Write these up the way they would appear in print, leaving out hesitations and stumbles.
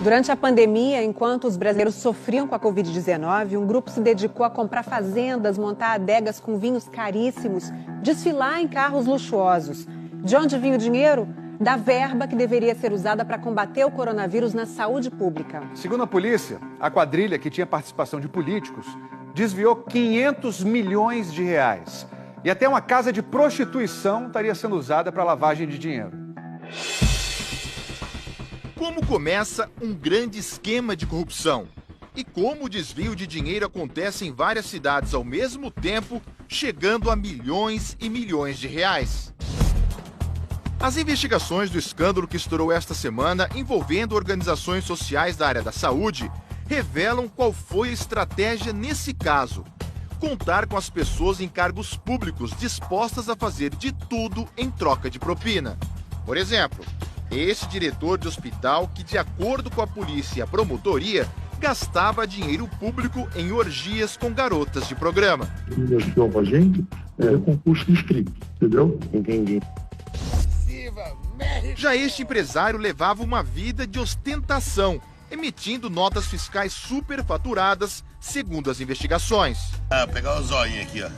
Durante a pandemia, enquanto os brasileiros sofriam com a Covid-19, um grupo se dedicou a comprar fazendas, montar adegas com vinhos caríssimos, desfilar em carros luxuosos. De onde vinha o dinheiro? Da verba que deveria ser usada para combater o coronavírus na saúde pública. Segundo a polícia, a quadrilha, que tinha participação de políticos, desviou 500 milhões de reais. E até uma casa de prostituição estaria sendo usada para lavagem de dinheiro. Como começa um grande esquema de corrupção? E como o desvio de dinheiro acontece em várias cidades ao mesmo tempo, chegando a milhões e milhões de reais? As investigações do escândalo que estourou esta semana envolvendo organizações sociais da área da saúde revelam qual foi a estratégia nesse caso. Contar com as pessoas em cargos públicos dispostas a fazer de tudo em troca de propina. Por exemplo, esse diretor de hospital que, de acordo com a polícia e a promotoria, gastava dinheiro público em orgias com garotas de programa. Investiu com a gente é concurso inscrito, entendeu? Entendi. Já este empresário levava uma vida de ostentação, emitindo notas fiscais superfaturadas, segundo as investigações. Pegar o zoinho aqui, ó.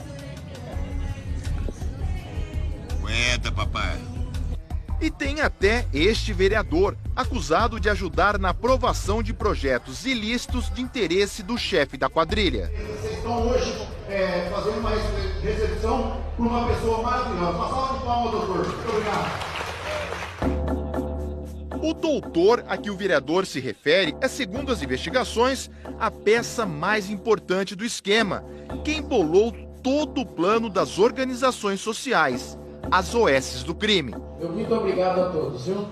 Aguenta, papai. E tem até este vereador, acusado de ajudar na aprovação de projetos ilícitos de interesse do chefe da quadrilha. Vocês estão hoje fazendo uma recepção por uma pessoa maravilhosa. Uma salva de palmas, doutor. Muito obrigado. O doutor a que o vereador se refere é, segundo as investigações, a peça mais importante do esquema, quem bolou todo o plano das organizações sociais, as OSs do crime. Muito obrigado a todos, viu?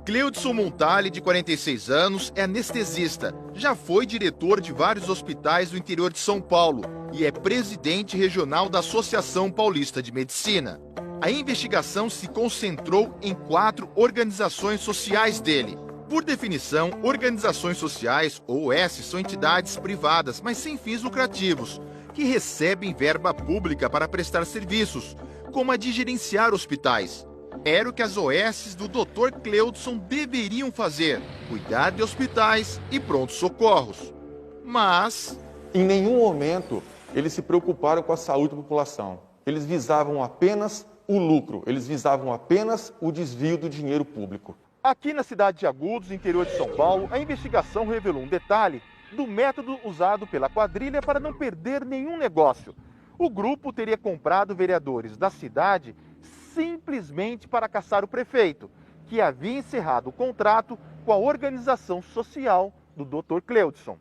Cleudson Montali, de 46 anos, é anestesista. Já foi diretor de vários hospitais do interior de São Paulo e é presidente regional da Associação Paulista de Medicina. A investigação se concentrou em 4 organizações sociais dele. Por definição, organizações sociais, ou OS, são entidades privadas, mas sem fins lucrativos, que recebem verba pública para prestar serviços, como a de gerenciar hospitais. Era o que as OSs do Dr. Cleudson deveriam fazer, cuidar de hospitais e prontos-socorros. Mas em nenhum momento eles se preocuparam com a saúde da população. Eles visavam apenas o lucro, eles visavam apenas o desvio do dinheiro público. aqui na cidade de Agudos, interior de São Paulo, a investigação revelou um detalhe do método usado pela quadrilha para não perder nenhum negócio. O grupo teria comprado vereadores da cidade simplesmente para caçar o prefeito, que havia encerrado o contrato com a organização social do Dr. Cleudson.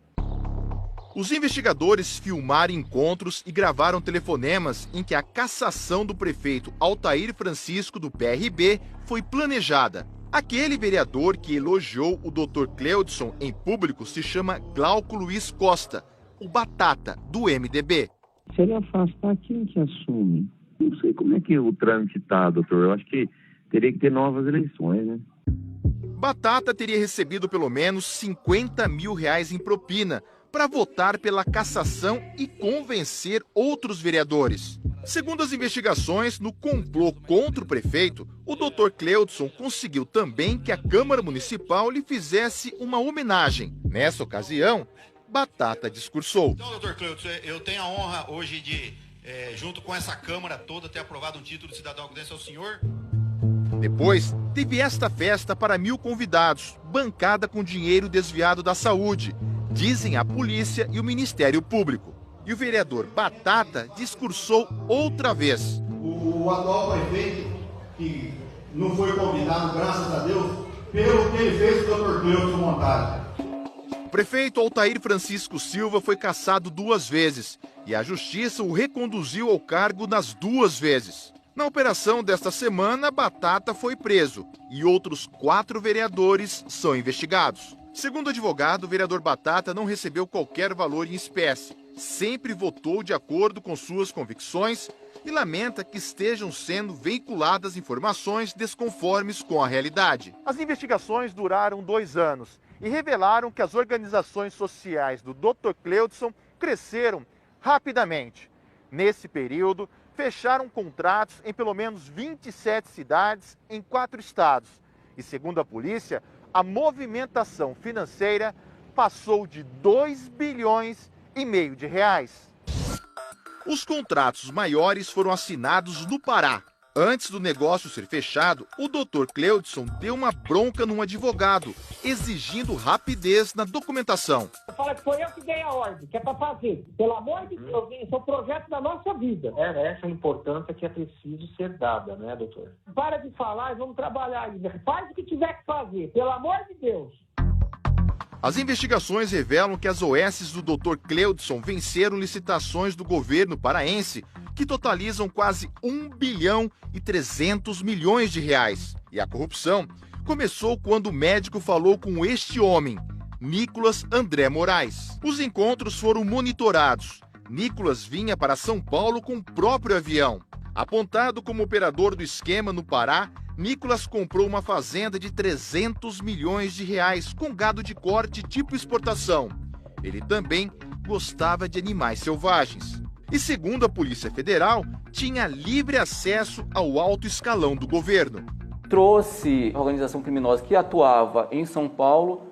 Os investigadores filmaram encontros e gravaram telefonemas em que a cassação do prefeito Altair Francisco, do PRB, foi planejada. Aquele vereador que elogiou o Dr. Cleudson em público se chama Glauco Luiz Costa, o Batata, do MDB. Se ele afastar, quem que assume? Não sei como é que o trâmite está, doutor. Eu acho que teria que ter novas eleições, né? Batata teria recebido pelo menos R$50 mil em propina para votar pela cassação e convencer outros vereadores. Segundo as investigações, no complô contra o prefeito, o Dr. Cleudson conseguiu também que a Câmara Municipal lhe fizesse uma homenagem. Nessa ocasião, Batata discursou. Então, Dr. Cleudson, eu tenho a honra hoje de, junto com essa Câmara toda, ter aprovado um título de cidadão agudense ao senhor. Depois, teve esta festa para 1.000 convidados, bancada com dinheiro desviado da saúde, dizem a polícia e o Ministério Público. E o vereador Batata discursou outra vez. O atual prefeito, que não foi convidado, graças a Deus, pelo que ele fez com o Dr. Cleudson Montali. O prefeito Altair Francisco Silva foi cassado 2 vezes e a justiça o reconduziu ao cargo nas 2 vezes. Na operação desta semana, Batata foi preso e outros 4 vereadores são investigados. Segundo o advogado, o vereador Batata não recebeu qualquer valor em espécie, sempre votou de acordo com suas convicções e lamenta que estejam sendo veiculadas informações desconformes com a realidade. As investigações duraram 2 anos e revelaram que as organizações sociais do Dr. Cleudson cresceram rapidamente. Nesse período, fecharam contratos em pelo menos 27 cidades em 4 estados E segundo a polícia, a movimentação financeira passou de 2,5 bilhões de reais. Os contratos maiores foram assinados no Pará. Antes do negócio ser fechado, o Dr. Cleudson deu uma bronca num advogado, exigindo rapidez na documentação. Fala que foi eu que dei a ordem, que é para fazer. Pelo amor de Deus, esse é o projeto da nossa vida. Essa é a importância que é preciso ser dada, né, doutor? Para de falar e vamos trabalhar aí. Faz o que tiver que fazer, pelo amor de Deus. As investigações revelam que as OS do Dr. Cleudson venceram licitações do governo paraense que totalizam quase 1 bilhão e 300 milhões de reais. E a corrupção começou quando o médico falou com este homem, Nicolas André Moraes. Os encontros foram monitorados. Nicolas vinha para São Paulo com o próprio avião. Apontado como operador do esquema no Pará, Nicolas comprou uma fazenda de 300 milhões de reais com gado de corte tipo exportação. Ele também gostava de animais selvagens. E segundo a Polícia Federal, tinha livre acesso ao alto escalão do governo. Trouxe a organização criminosa que atuava em São Paulo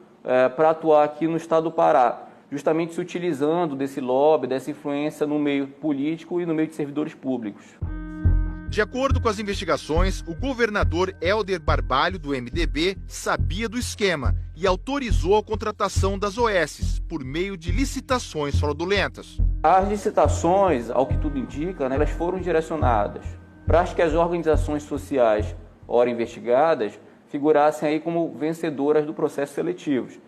para atuar aqui no estado do Pará, justamente se utilizando desse lobby, dessa influência no meio político e no meio de servidores públicos. De acordo com as investigações, o governador Helder Barbalho, do MDB, sabia do esquema e autorizou a contratação das OS por meio de licitações fraudulentas. As licitações, ao que tudo indica, elas foram direcionadas para que as organizações sociais, ora investigadas, figurassem aí como vencedoras do processo seletivo.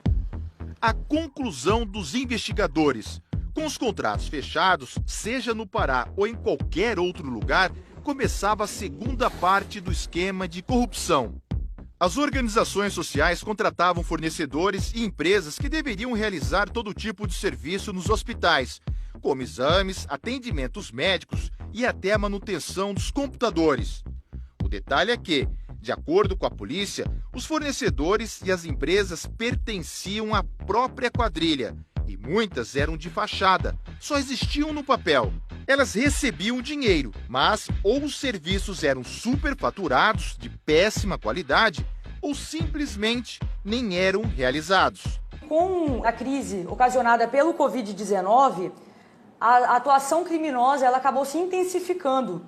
A conclusão dos investigadores: com os contratos fechados, seja no Pará ou em qualquer outro lugar, começava a segunda parte do esquema de corrupção. As organizações sociais contratavam fornecedores e empresas que deveriam realizar todo tipo de serviço nos hospitais, como exames, atendimentos médicos e até a manutenção dos computadores. O detalhe é que, de acordo com a polícia, os fornecedores e as empresas pertenciam à própria quadrilha e muitas eram de fachada, só existiam no papel. Elas recebiam dinheiro, mas ou os serviços eram superfaturados, de péssima qualidade, ou simplesmente nem eram realizados. Com a crise ocasionada pelo Covid-19, a atuação criminosa ela acabou se intensificando.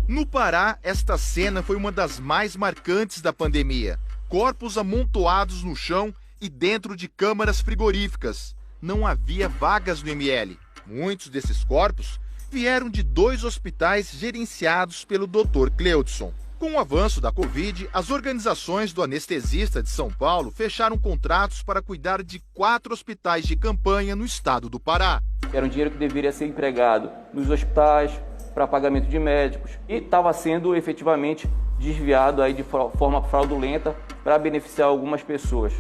No Pará, esta cena foi uma das mais marcantes da pandemia. Corpos amontoados no chão e dentro de câmaras frigoríficas. Não havia vagas no ML. Muitos desses corpos vieram de 2 hospitais gerenciados pelo Dr. Cleudson. Com o avanço da Covid, as organizações do anestesista de São Paulo fecharam contratos para cuidar de 4 hospitais de campanha no estado do Pará. Era um dinheiro que deveria ser empregado nos hospitais, para pagamento de médicos, e estava sendo efetivamente desviado aí de forma fraudulenta para beneficiar algumas pessoas.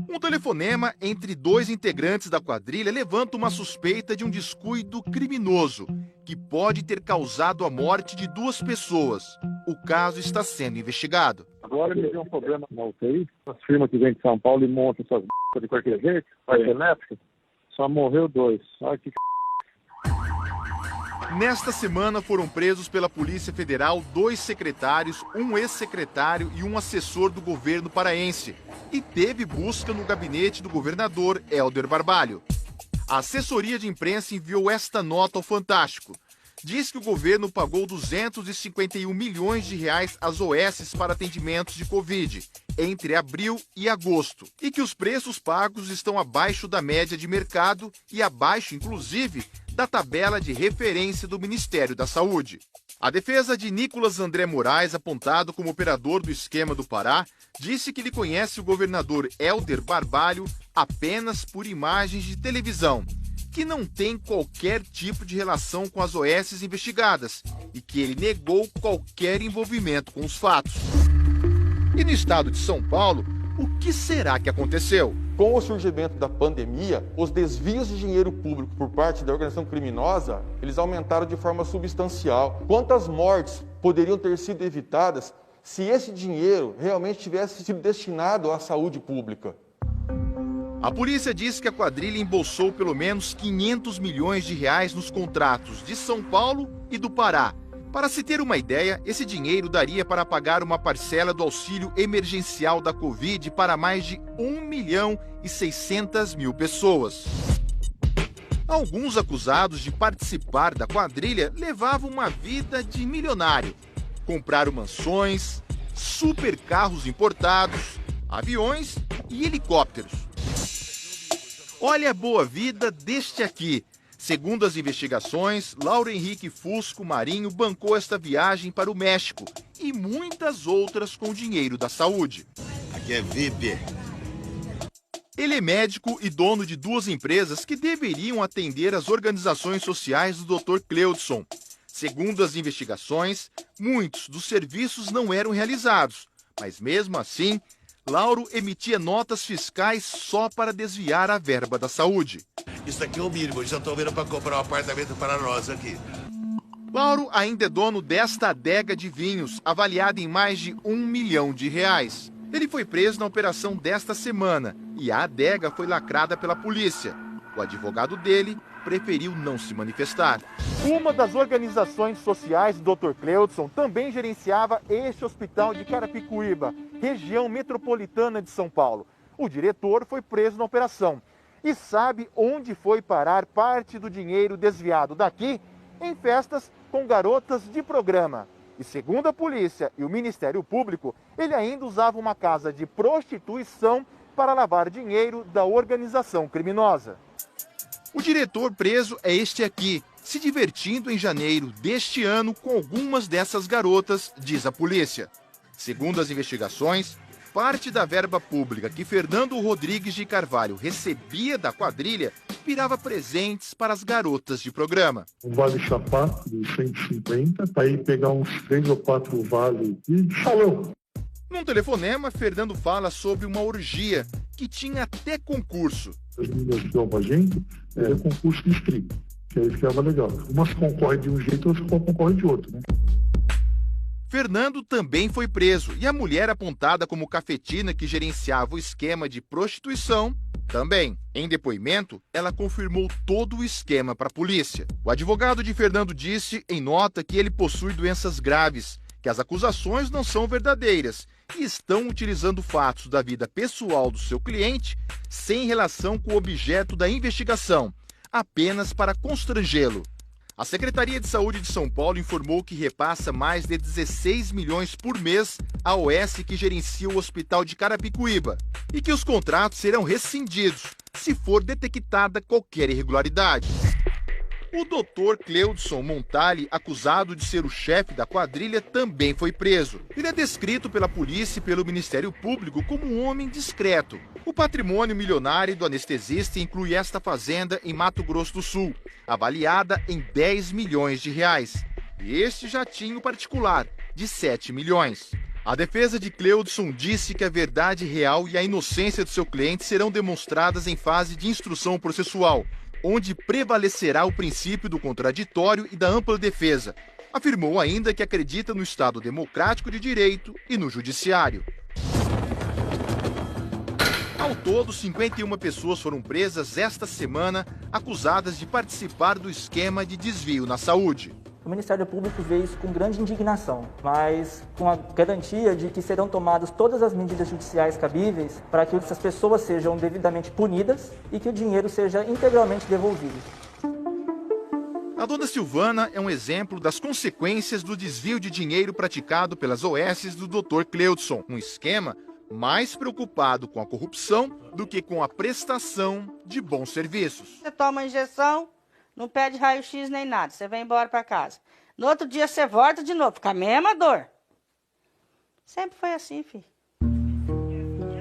Um telefonema entre 2 integrantes da quadrilha levanta uma suspeita de um descuido criminoso, que pode ter causado a morte de 2 pessoas. O caso está sendo investigado. Agora ele tem um problema na UTI, as firmas que vêm de São Paulo e montam essas de qualquer jeito, parte elétrica, só morreu 2. Olha que Nesta semana foram presos pela Polícia Federal 2 secretários, um ex-secretário e um assessor do governo paraense. E teve busca no gabinete do governador Helder Barbalho. A assessoria de imprensa enviou esta nota ao Fantástico. Diz que o governo pagou 251 milhões de reais às OS para atendimentos de Covid entre abril e agosto. E que os preços pagos estão abaixo da média de mercado e abaixo, inclusive, da tabela de referência do Ministério da Saúde. A defesa de Nicolas André Moraes, apontado como operador do esquema do Pará, disse que ele conhece o governador Helder Barbalho apenas por imagens de televisão, que não tem qualquer tipo de relação com as OS investigadas e que ele negou qualquer envolvimento com os fatos. E no estado de São Paulo, o que será que aconteceu? Com o surgimento da pandemia, os desvios de dinheiro público por parte da organização criminosa, eles aumentaram de forma substancial. Quantas mortes poderiam ter sido evitadas se esse dinheiro realmente tivesse sido destinado à saúde pública? A polícia diz que a quadrilha embolsou pelo menos 500 milhões de reais nos contratos de São Paulo e do Pará, Para se ter uma ideia, esse dinheiro daria para pagar uma parcela do auxílio emergencial da Covid para mais de 1.600.000 pessoas. Alguns acusados de participar da quadrilha levavam uma vida de milionário. Compraram mansões, supercarros importados, aviões e helicópteros. Olha a boa vida deste aqui. Segundo as investigações, Lauro Henrique Fusco Marinho bancou esta viagem para o México e muitas outras com dinheiro da saúde. Aqui é VIP. Ele é médico e dono de 2 empresas que deveriam atender as organizações sociais do Dr. Cleudson. Segundo as investigações, muitos dos serviços não eram realizados, mas mesmo assim, Lauro emitia notas fiscais só para desviar a verba da saúde. Isso aqui é o mínimo, eu já estou vendo para comprar um apartamento para nós aqui. Lauro ainda é dono desta adega de vinhos, avaliada em mais de R$1 milhão. Ele foi preso na operação desta semana e a adega foi lacrada pela polícia. O advogado dele preferiu não se manifestar. Uma das organizações sociais do Dr. Cleudson também gerenciava este hospital de Carapicuíba, região metropolitana de São Paulo. O diretor foi preso na operação. E sabe onde foi parar parte do dinheiro desviado daqui? Em festas com garotas de programa. E segundo a polícia e o Ministério Público, ele ainda usava uma casa de prostituição para lavar dinheiro da organização criminosa. O diretor preso é este aqui, se divertindo em janeiro deste ano com algumas dessas garotas, diz a polícia. Segundo as investigações, parte da verba pública que Fernando Rodrigues de Carvalho recebia da quadrilha virava presentes para as garotas de programa. Um vale chapato de 150, aí pegar uns 3 ou 4 vales e salão. Num telefonema, Fernando fala sobre uma orgia que tinha até concurso. As meninas que dão pra gente é concurso de strip, que aí ficava legal. Umas concorrem de um jeito, outras concorrem de outro, né? Fernando também foi preso e a mulher apontada como cafetina que gerenciava o esquema de prostituição também. Em depoimento, ela confirmou todo o esquema para a polícia. O advogado de Fernando disse em nota que ele possui doenças graves, que as acusações não são verdadeiras e estão utilizando fatos da vida pessoal do seu cliente sem relação com o objeto da investigação, apenas para constrangê-lo. A Secretaria de Saúde de São Paulo informou que repassa mais de 16 milhões por mês à OS que gerencia o hospital de Carapicuíba e que os contratos serão rescindidos se for detectada qualquer irregularidade. O Dr. Cleudson Montali, acusado de ser o chefe da quadrilha, também foi preso. Ele é descrito pela polícia e pelo Ministério Público como um homem discreto. O patrimônio milionário do anestesista inclui esta fazenda em Mato Grosso do Sul, avaliada em 10 milhões de reais. E este jatinho particular, de 7 milhões. A defesa de Cleudson disse que a verdade real e a inocência do seu cliente serão demonstradas em fase de instrução processual, onde prevalecerá o princípio do contraditório e da ampla defesa. Afirmou ainda que acredita no Estado democrático de direito e no judiciário. Ao todo, 51 pessoas foram presas esta semana, acusadas de participar do esquema de desvio na saúde. O Ministério Público vê isso com grande indignação, mas com a garantia de que serão tomadas todas as medidas judiciais cabíveis para que essas pessoas sejam devidamente punidas e que o dinheiro seja integralmente devolvido. A dona Silvana é um exemplo das consequências do desvio de dinheiro praticado pelas OS do Dr. Cleudson, um esquema mais preocupado com a corrupção do que com a prestação de bons serviços. Você toma a injeção, não pede raio-x nem nada, você vem embora para casa. No outro dia você volta de novo, com a mesma dor. Sempre foi assim, filho.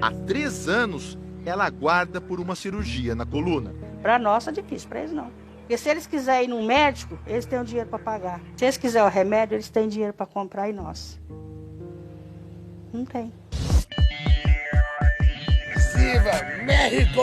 Há 3 anos, ela aguarda por uma cirurgia na coluna. Para nós é difícil, para eles não. Porque se eles quiserem ir num médico, eles têm o dinheiro para pagar. Se eles quiserem o remédio, eles têm dinheiro para comprar e nós. Não tem. Viva México!